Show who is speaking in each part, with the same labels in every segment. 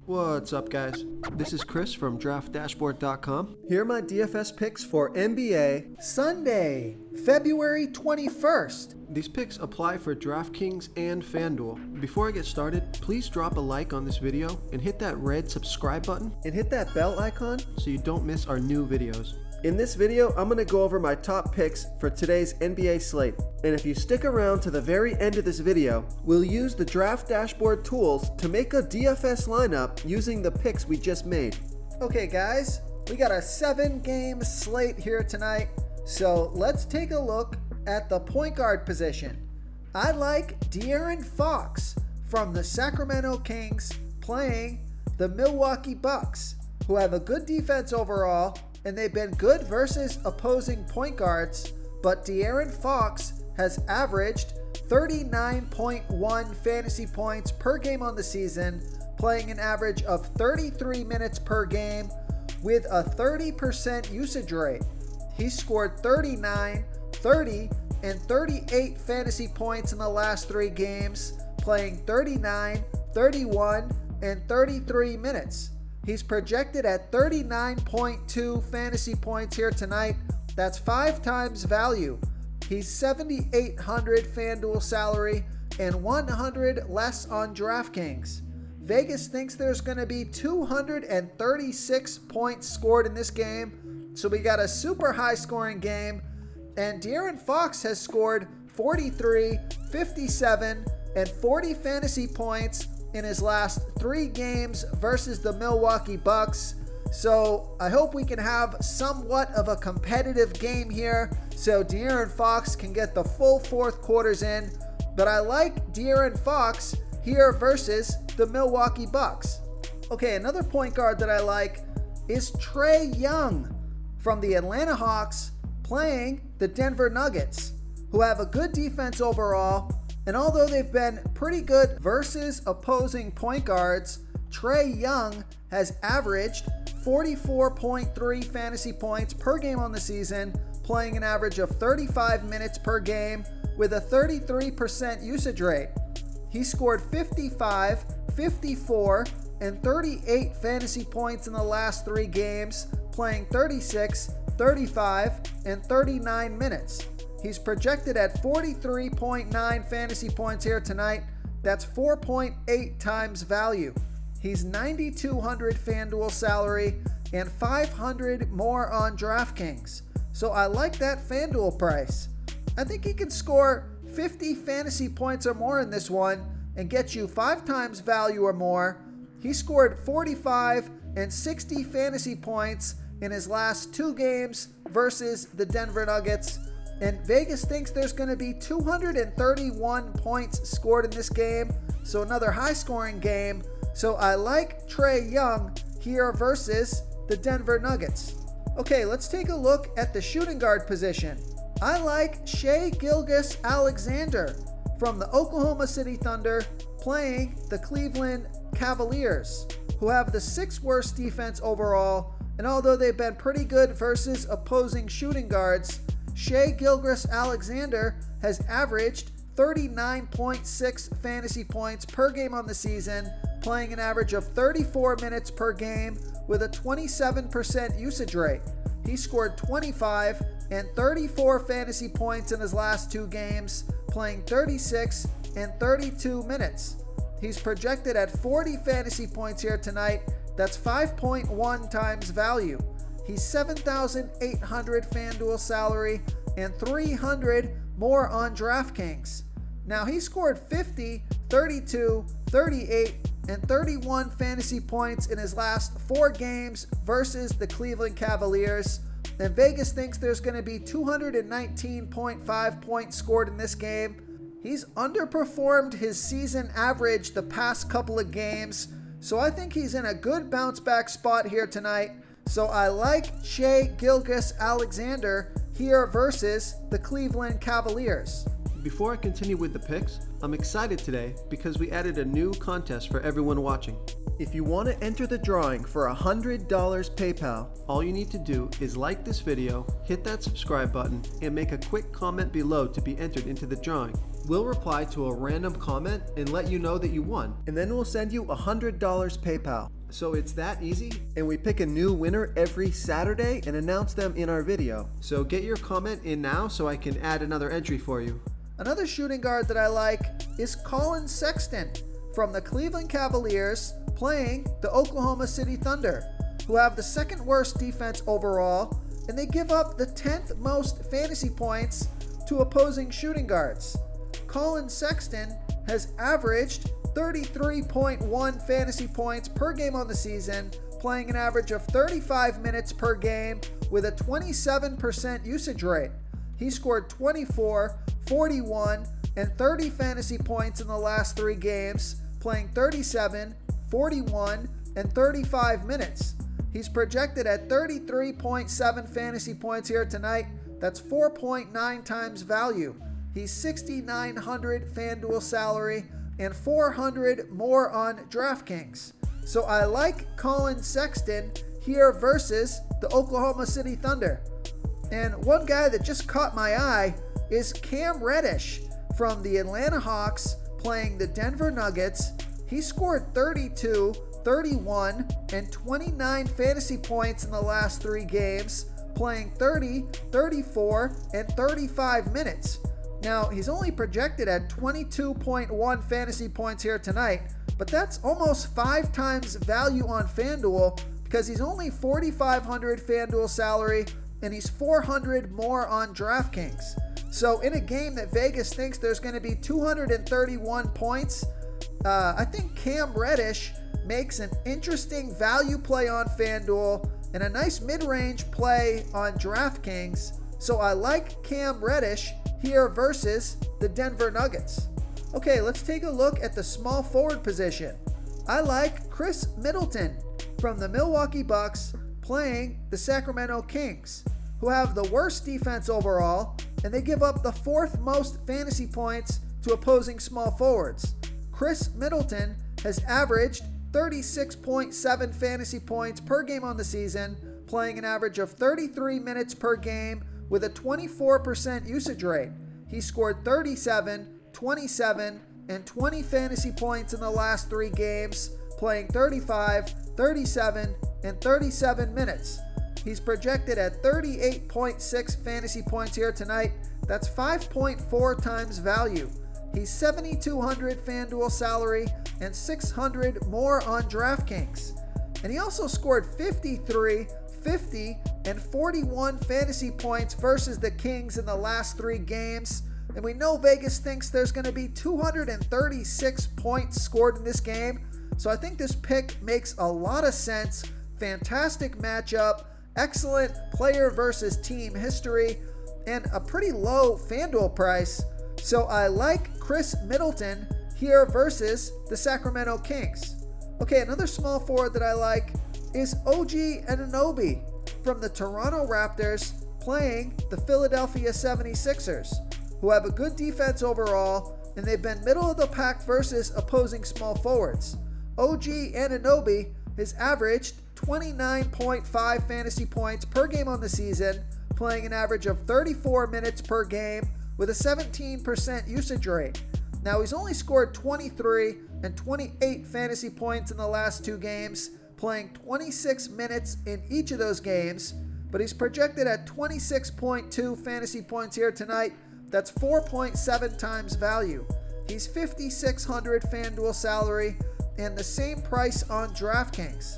Speaker 1: What's up, guys? This is Chris from DraftDashboard.com. Here are my DFS picks for NBA
Speaker 2: Sunday, February 21st.
Speaker 1: These picks apply for DraftKings and FanDuel. Before I get started, please drop a like on this video and hit that red subscribe button and hit that bell icon so you don't miss our new videos. In this video, I'm going to go over my top picks for today's NBA slate. And if you stick around to the very end of this video, we'll use the Draft Dashboard tools to make a DFS lineup using the picks we just made.
Speaker 2: Okay guys, we got a 7-game slate here tonight. So let's take a look at the point guard position. I like De'Aaron Fox from the Sacramento Kings playing the Milwaukee Bucks, who have a good defense overall, and they've been good versus opposing point guards, but De'Aaron Fox has averaged 39.1 fantasy points per game on the season, playing an average of 33 minutes per game with a 30% usage rate. He scored 39, 30, and 38 fantasy points in the last 3 games, playing 39, 31, and 33 minutes. He's projected at 39.2 fantasy points here tonight. That's 5 times value. He's 7,800 FanDuel salary and 100 less on DraftKings. Vegas thinks there's going to be 236 points scored in this game, so we got a super high scoring game. And De'Aaron Fox has scored 43, 57, and 40 fantasy points in his last 3 games versus the Milwaukee Bucks. So I hope we can have somewhat of a competitive game here so De'Aaron Fox can get the full 4th quarters in. But I like De'Aaron Fox here versus the Milwaukee Bucks. Okay, another point guard that I like is Trey Young from the Atlanta Hawks playing the Denver Nuggets, who have a good defense overall. And although they've been pretty good versus opposing point guards, Trey Young has averaged 44.3 fantasy points per game on the season, playing an average of 35 minutes per game with a 33% usage rate. He scored 55, 54, and 38 fantasy points in the last 3 games, playing 36, 35, and 39 minutes. He's projected at 43.9 fantasy points here tonight. That's 4.8 times value. He's 9,200 FanDuel salary and 500 more on DraftKings. So I like that FanDuel price. I think he can score 50 fantasy points or more in this one and get you 5 times value or more. He scored 45 and 60 fantasy points in his last 2 games versus the Denver Nuggets. And Vegas thinks there's going to be 231 points scored in this game, so another high-scoring game. So I like Trey Young here versus the Denver Nuggets. Okay, let's take a look at the shooting guard position. I like Shay Gilgeous-Alexander from the Oklahoma City Thunder playing the Cleveland Cavaliers, who have the 6th worst defense overall. And although they've been pretty good versus opposing shooting guards, Shay Gilgeous-Alexander has averaged 39.6 fantasy points per game on the season, playing an average of 34 minutes per game with a 27% usage rate. He scored 25 and 34 fantasy points in his last 2 games, playing 36 and 32 minutes. He's projected at 40 fantasy points here tonight. That's 5.1 times value. He's 7,800 FanDuel salary and 300 more on DraftKings. Now he scored 50, 32, 38, and 31 fantasy points in his last 4 games versus the Cleveland Cavaliers. And Vegas thinks there's going to be 219.5 points scored in this game. He's underperformed his season average the past couple of games, so I think he's in a good bounce back spot here tonight. So I like Shay Gilgeous-Alexander here versus the Cleveland Cavaliers.
Speaker 1: Before I continue with the picks, I'm excited today because we added a new contest for everyone watching. If you want to enter the drawing for $100 PayPal, all you need to do is like this video, hit that subscribe button, and make a quick comment below to be entered into the drawing. We'll reply to a random comment and let you know that you won, and then we'll send you $100 PayPal. So it's that easy, and we pick a new winner every Saturday and announce them in our video. So get your comment in now so I can add another entry for you.
Speaker 2: Another shooting guard that I like is Collin Sexton from the Cleveland Cavaliers playing the Oklahoma City Thunder, who have the second worst defense overall, and they give up the 10th most fantasy points to opposing shooting guards. Collin Sexton has averaged 33.1 fantasy points per game on the season, playing an average of 35 minutes per game with a 27% usage rate. He scored 24, 41, and 30 fantasy points in the last 3 games, playing 37, 41, and 35 minutes. He's projected at 33.7 fantasy points here tonight. That's 4.9 times value. He's $6,900 FanDuel salary and $400 more on DraftKings. So I like Collin Sexton here versus the Oklahoma City Thunder. And one guy that just caught my eye is Cam Reddish from the Atlanta Hawks playing the Denver Nuggets. He scored 32, 31, and 29 fantasy points in the last 3 games, playing 30, 34, and 35 minutes. Now, he's only projected at 22.1 fantasy points here tonight, but that's almost 5 times value on FanDuel because he's only $4,500 FanDuel salary and he's $400 more on DraftKings. So in a game that Vegas thinks there's going to be 231 points, I think Cam Reddish makes an interesting value play on FanDuel and a nice mid-range play on DraftKings. So I like Cam Reddish here versus the Denver Nuggets. Okay, let's take a look at the small forward position. I like Chris Middleton from the Milwaukee Bucks playing the Sacramento Kings, who have the worst defense overall, and they give up the 4th most fantasy points to opposing small forwards. Chris Middleton has averaged 36.7 fantasy points per game on the season, playing an average of 33 minutes per game with a 24% usage rate. He scored 37, 27, and 20 fantasy points in the last 3 games, playing 35, 37, and 37 minutes. He's projected at 38.6 fantasy points here tonight. That's 5.4 times value. He's $7,200 FanDuel salary and $600 more on DraftKings. And he also scored 53, 50, and 41 fantasy points versus the Kings in the last 3 games. And we know Vegas thinks there's going to be 236 points scored in this game. So I think this pick makes a lot of sense. Fantastic matchup, excellent player versus team history, and a pretty low FanDuel price. So I like Chris Middleton here versus the Sacramento Kings. Okay, another small forward that I like is OG Anunoby from the Toronto Raptors playing the Philadelphia 76ers, who have a good defense overall, and they've been middle of the pack versus opposing small forwards. OG Anunoby has averaged 29.5 fantasy points per game on the season, playing an average of 34 minutes per game with a 17% usage rate. Now, he's only scored 23 and 28 fantasy points in the last 2 games, playing 26 minutes in each of those games, but he's projected at 26.2 fantasy points here tonight. That's 4.7 times value. He's $5,600 FanDuel salary and the same price on DraftKings.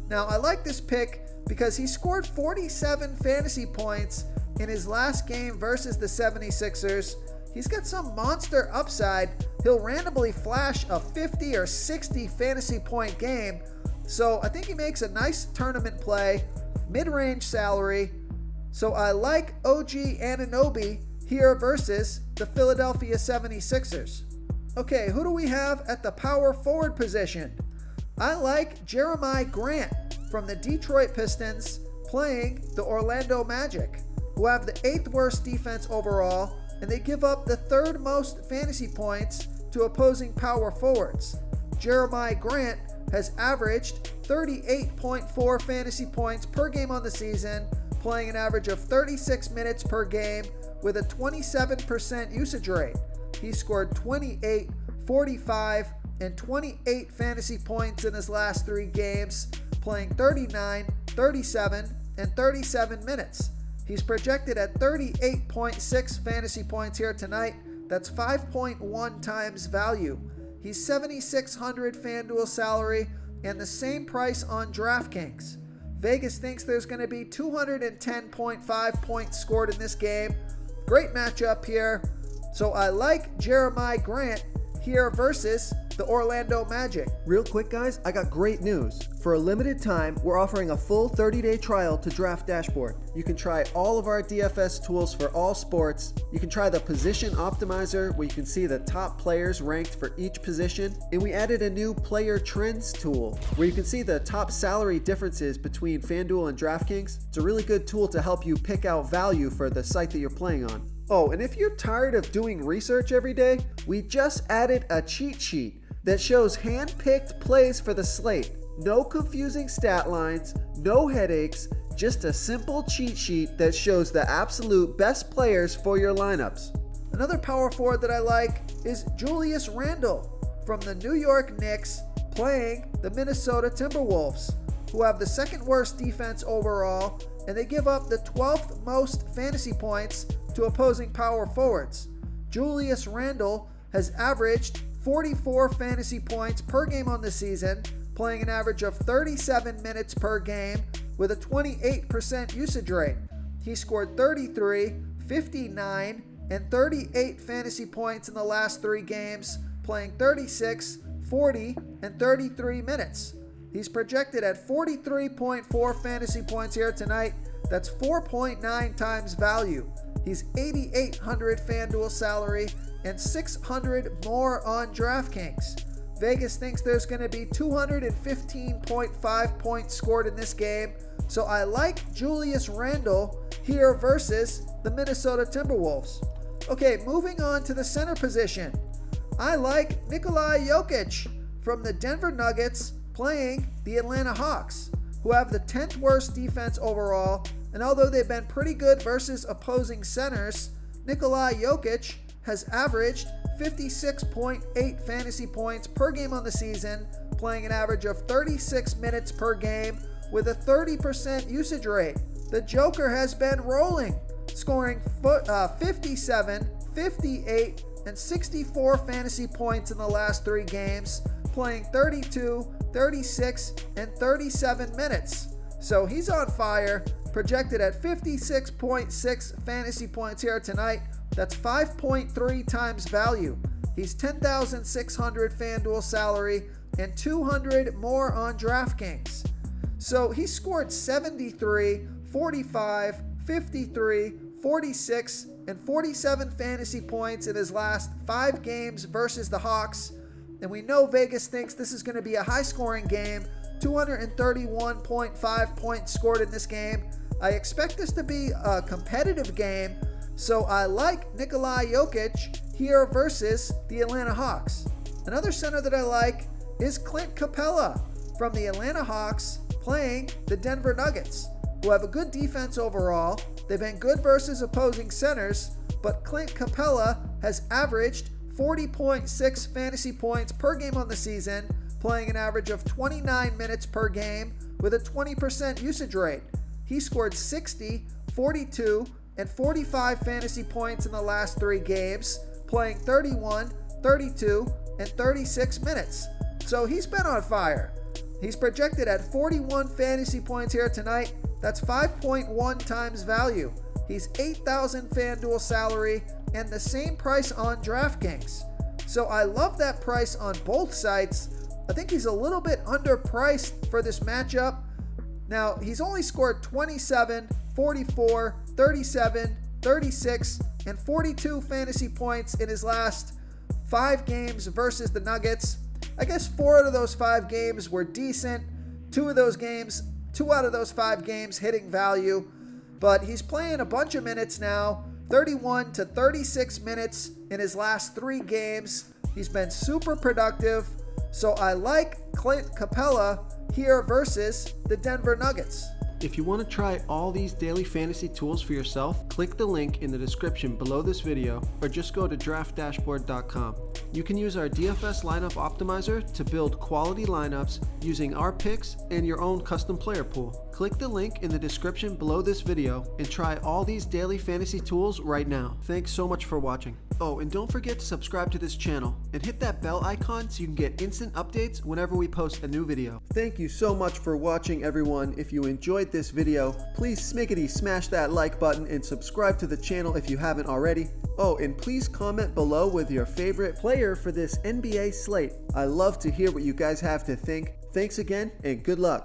Speaker 2: Now, I like this pick because he scored 47 fantasy points in his last game versus the 76ers. He's got some monster upside. He'll randomly flash a 50 or 60 fantasy point game. So I think he makes a nice tournament play, mid-range salary. So I like OG Anunoby here versus the Philadelphia 76ers. Okay, who do we have at the power forward position? I like Jerami Grant from the Detroit Pistons playing the Orlando Magic, who have the 8th worst defense overall, and they give up the 3rd most fantasy points to opposing power forwards. Jerami Grant has averaged 38.4 fantasy points per game on the season, playing an average of 36 minutes per game with a 27% usage rate. he scored 28, 45, and 28 fantasy points in his last 3 games, playing 39, 37, and 37 minutes. He's projected at 38.6 fantasy points here tonight. That's 5.1 times value. He's $7,600 FanDuel salary and the same price on DraftKings. Vegas thinks there's going to be 210.5 points scored in this game. Great matchup here. So I like Jerami Grant here versus the Orlando Magic.
Speaker 1: Real quick, guys, I got great news. For a limited time, we're offering a full 30-day trial to Draft Dashboard. You can try all of our DFS tools for all sports. You can try the Position Optimizer, where you can see the top players ranked for each position. And we added a new Player Trends tool, where you can see the top salary differences between FanDuel and DraftKings. It's a really good tool to help you pick out value for the site that you're playing on. Oh, and if you're tired of doing research every day, we just added a cheat sheet that shows hand-picked plays for the slate. No confusing stat lines, no headaches, just a simple cheat sheet that shows the absolute best players for your lineups.
Speaker 2: Another power forward that I like is Julius Randle from the New York Knicks playing the Minnesota Timberwolves, who have the second worst defense overall, and they give up the 12th most fantasy points to opposing power forwards. Julius Randle has averaged 44 fantasy points per game on the season, playing an average of 37 minutes per game with a 28% usage rate. He scored 33, 59, and 38 fantasy points in the last 3 games, playing 36, 40, and 33 minutes. He's projected at 43.4 fantasy points here tonight. That's 4.9 times value. He's $8,800 FanDuel salary and $600 more on DraftKings. Vegas thinks there's going to be 215.5 points scored in this game, so I like Julius Randle here versus the Minnesota Timberwolves. Okay, moving on to the center position. I like Nikola Jokic from the Denver Nuggets playing the Atlanta Hawks, who have the 10th worst defense overall, and although they've been pretty good versus opposing centers, Nikola Jokic has averaged 56.8 fantasy points per game on the season, playing an average of 36 minutes per game with a 30% usage rate. The Joker has been rolling, scoring 57, 58, and 64 fantasy points in the last 3 games, playing 32, 36, and 37 minutes. So he's on fire, projected at 56.6 fantasy points here tonight. That's 5.3 times value. He's $10,600 FanDuel salary and $200 more on DraftKings. So he scored 73, 45, 53, 46, and 47 fantasy points in his last 5 games versus the Hawks. And we know Vegas thinks this is going to be a high-scoring game. 231.5 points scored in this game. I expect this to be a competitive game, so I like Nikola Jokic here versus the Atlanta Hawks. Another center that I like is Clint Capela from the Atlanta Hawks playing the Denver Nuggets, who have a good defense overall. They've been good versus opposing centers, but Clint Capela has averaged 40.6 fantasy points per game on the season, playing an average of 29 minutes per game with a 20% usage rate. He scored 60, 42, and 45 fantasy points in the last 3 games, playing 31, 32, and 36 minutes. So he's been on fire. He's projected at 41 fantasy points here tonight. That's 5.1 times value. He's $8,000 FanDuel salary and the same price on DraftKings. So I love that price on both sites. I think he's a little bit underpriced for this matchup. Now, he's only scored 27, 44, 37, 36, and 42 fantasy points in his last 5 games versus the Nuggets. I guess 4 out of those 5 games were decent. 2 out of those 5 games hitting value. But he's playing a bunch of minutes now, 31 to 36 minutes in his last 3 games. He's been super productive. So I like Clint Capela here versus the Denver Nuggets.
Speaker 1: If you want to try all these daily fantasy tools for yourself, click the link in the description below this video or just go to draftdashboard.com. You can use our DFS lineup optimizer to build quality lineups using our picks and your own custom player pool. Click the link in the description below this video and try all these daily fantasy tools right now. Thanks so much for watching. Oh, and don't forget to subscribe to this channel and hit that bell icon so you can get instant updates whenever we post a new video. Thank you so much for watching, everyone. If you enjoyed this video, please smash that like button and subscribe to the channel if you haven't already. Oh, and please comment below with your favorite player for this NBA slate. I love to hear what you guys have to think. Thanks again, and good luck.